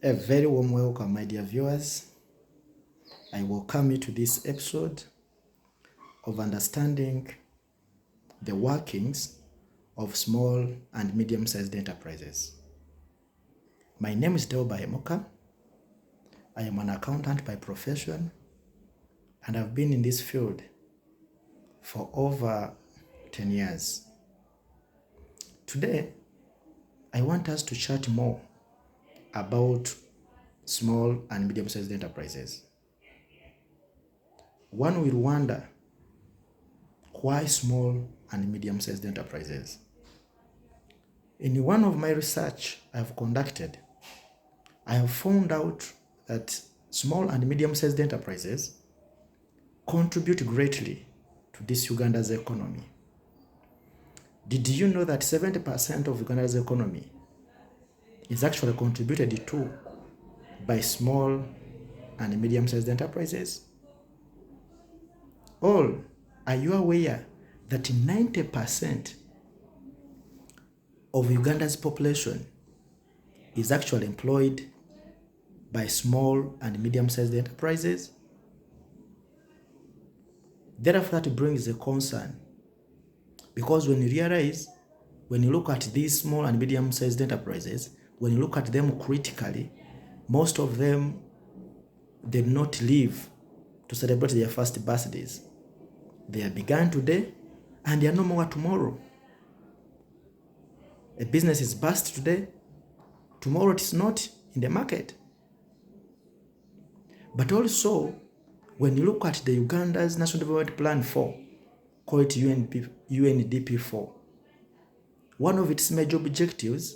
A very warm welcome, my dear viewers. I welcome you to this episode of understanding the workings of small and medium-sized enterprises. My name is Deo Bahemuka. I am an accountant by profession, and I've been in this field for over 10 years. Today, I want us to chat more about small and medium-sized enterprises. One will wonder, why small and medium-sized enterprises? In one of my research I have conducted, I have found out that small and medium-sized enterprises contribute greatly to this Uganda's economy. Did you know that 70% of Uganda's economy is actually contributed to by small and medium-sized enterprises? Are you aware that 90% of Uganda's population is actually employed by small and medium-sized enterprises? Therefore, that brings a concern, because when you look at these small and medium-sized enterprises, when you look at them critically, most of them did not live to celebrate their first birthdays. They are begun today and they are no more tomorrow. A business is burst today, tomorrow it is not in the market. But also, when you look at the Uganda's National Development Plan 4, call it UNDP 4, one of its major objectives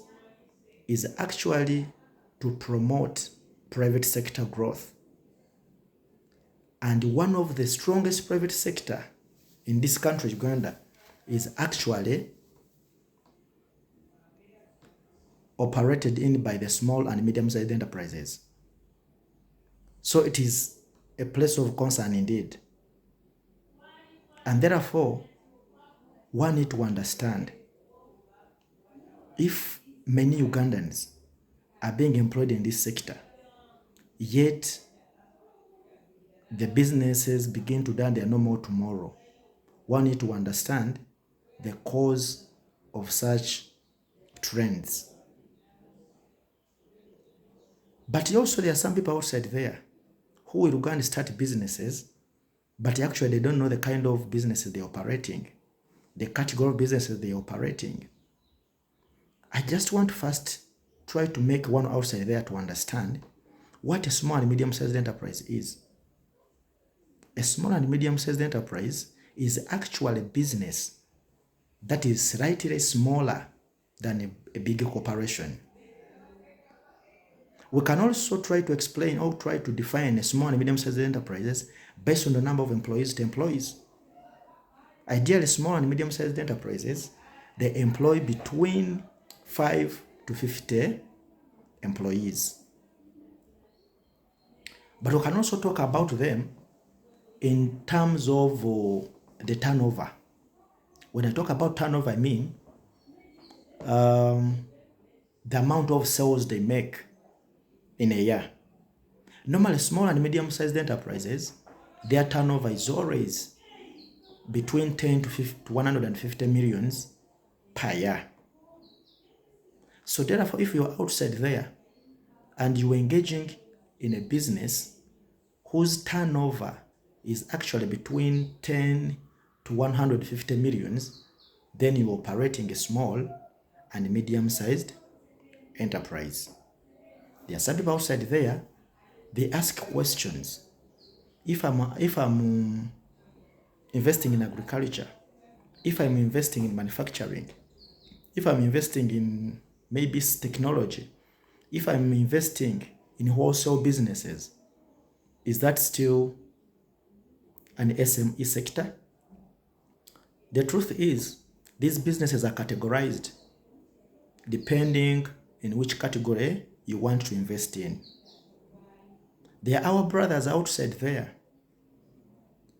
is actually to promote private sector growth. And one of the strongest private sector in this country, Uganda, is actually operated in by the small and medium-sized enterprises. So it is a place of concern indeed. And therefore, one need to understand, if many Ugandans are being employed in this sector, yet the businesses begin to die, they are no more tomorrow, one need to understand the cause of such trends. But also there are some people outside there who will go and start businesses, but actually they don't know the kind of businesses they're operating, the category of businesses they're operating. I just want to first try to make one outside there to understand what a small and medium-sized enterprise is. A small and medium-sized enterprise is actually a business that is slightly smaller than a big corporation. We can also try to explain or try to define a small and medium-sized enterprises based on the number of employees to employees. Ideally, small and medium-sized enterprises, they employ between 5 to 50 employees. But we can also talk about them in terms of the turnover. When I talk about turnover, I mean the amount of sales they make in a year. Normally, small and medium-sized enterprises, their turnover is always between 10 to 150 millions per year. So therefore, if you're outside there and you're engaging in a business whose turnover is actually between 10 to 150 millions, then you're operating a small and medium-sized enterprise. There are some people outside there, they ask questions. If I'm investing in agriculture, if I'm investing in manufacturing, if I'm investing in maybe technology, if I'm investing in wholesale businesses, is that still an SME sector? The truth is, these businesses are categorized depending in which category you want to invest in. There are our brothers outside there,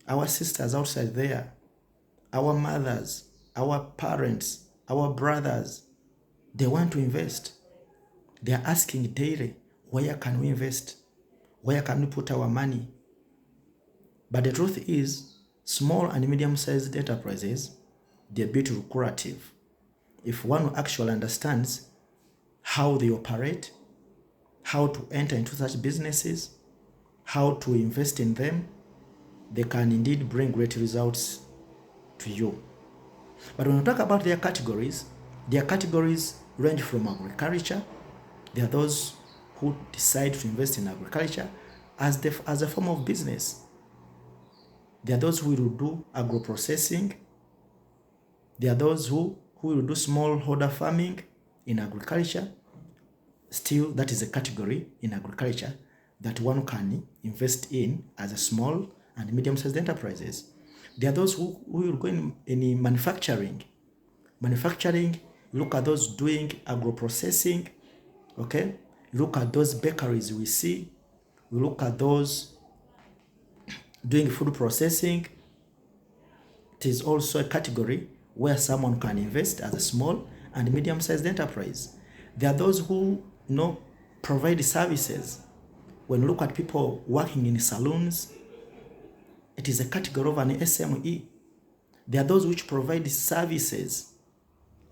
our sisters outside there, our mothers, our parents, our brothers. They want to invest. They are asking daily, Where can we invest? Where can we put our money? But the truth is, small and medium-sized enterprises, they're a bit lucrative. If one actually understands how they operate, how to enter into such businesses, how to invest in them, they can indeed bring great results to you. But when we talk about their categories range from agriculture. There are those who decide to invest in agriculture as a form of business. There are those who will do agro-processing. There are those who will do smallholder farming in agriculture. Still, that is a category in agriculture that one can invest in as a small and medium-sized enterprises. There are those who will go in manufacturing. Manufacturing, you look at those doing agro-processing, okay? You look at those bakeries we see. We look at those doing food processing. It is also a category where someone can invest as a small and medium-sized enterprise. There are those who provide services. When you look at people working in salons, it is a category of an SME. There are those which provide services,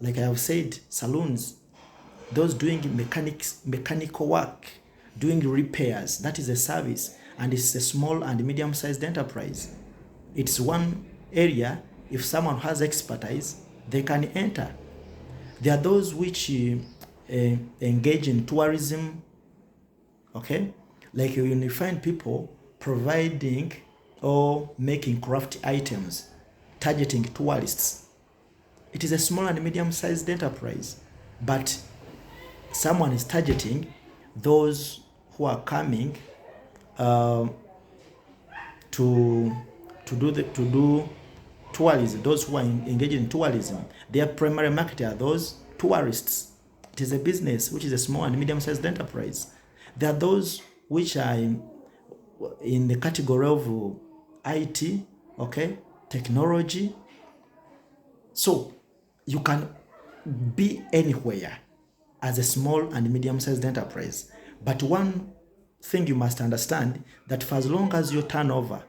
like I have said, salons, those doing mechanical work, doing repairs. That is a service, and it's a small and medium-sized enterprise. It's one area, if someone has expertise, they can enter. There are those which engage in tourism, okay? Like when you find people providing or making craft items, targeting tourists. It is a small and medium-sized enterprise, but someone is targeting those who are coming to do tourism, those who are engaged in tourism. Their primary market are those tourists. It is a business which is a small and medium-sized enterprise. There are those which are in the category of IT, okay, technology. So you can be anywhere as a small and medium-sized enterprise. But one thing you must understand, that for as long as your turnover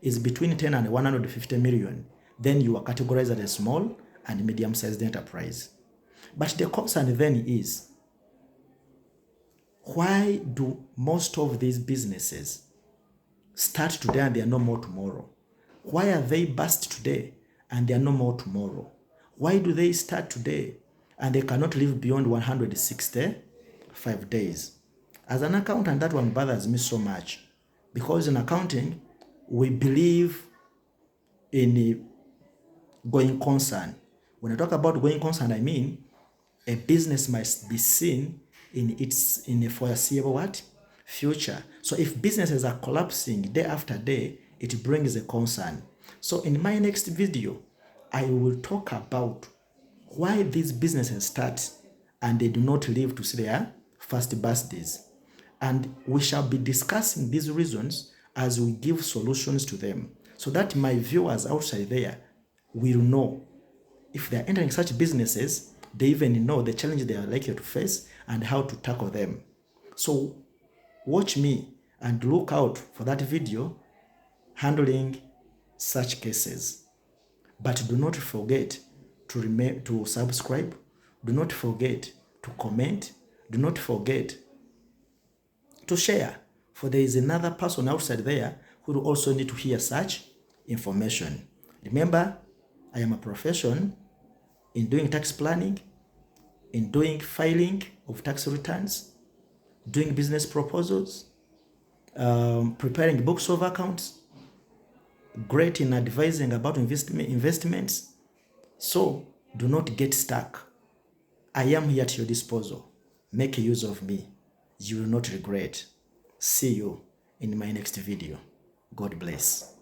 is between 10 and 150 million, then you are categorized as a small and medium-sized enterprise. But the concern then is, why do most of these businesses start today and they are no more tomorrow? Why are they burst today and they are no more tomorrow? Why do they start today and they cannot live beyond 165 days? As an accountant, that one bothers me so much, because in accounting, we believe in going concern. When I talk about going concern, I mean a business must be seen in a foreseeable future. So if businesses are collapsing day after day, it brings a concern. So in my next video, I will talk about why these businesses start and they do not live to see their first birthdays. And we shall be discussing these reasons as we give solutions to them, so that my viewers outside there will know, if they are entering such businesses, they even know the challenge they are likely to face and how to tackle them. So watch me and look out for that video handling such cases. But do not forget to subscribe. Do not forget to comment. Do not forget to share, for there is another person outside there who will also need to hear such information. Remember, I am a profession in doing tax planning, in doing filing of tax returns, doing business proposals, preparing books of accounts, great in advising about investments. So do not get stuck. I am here at your disposal. Make use of me. You will not regret. See you in my next video. God bless.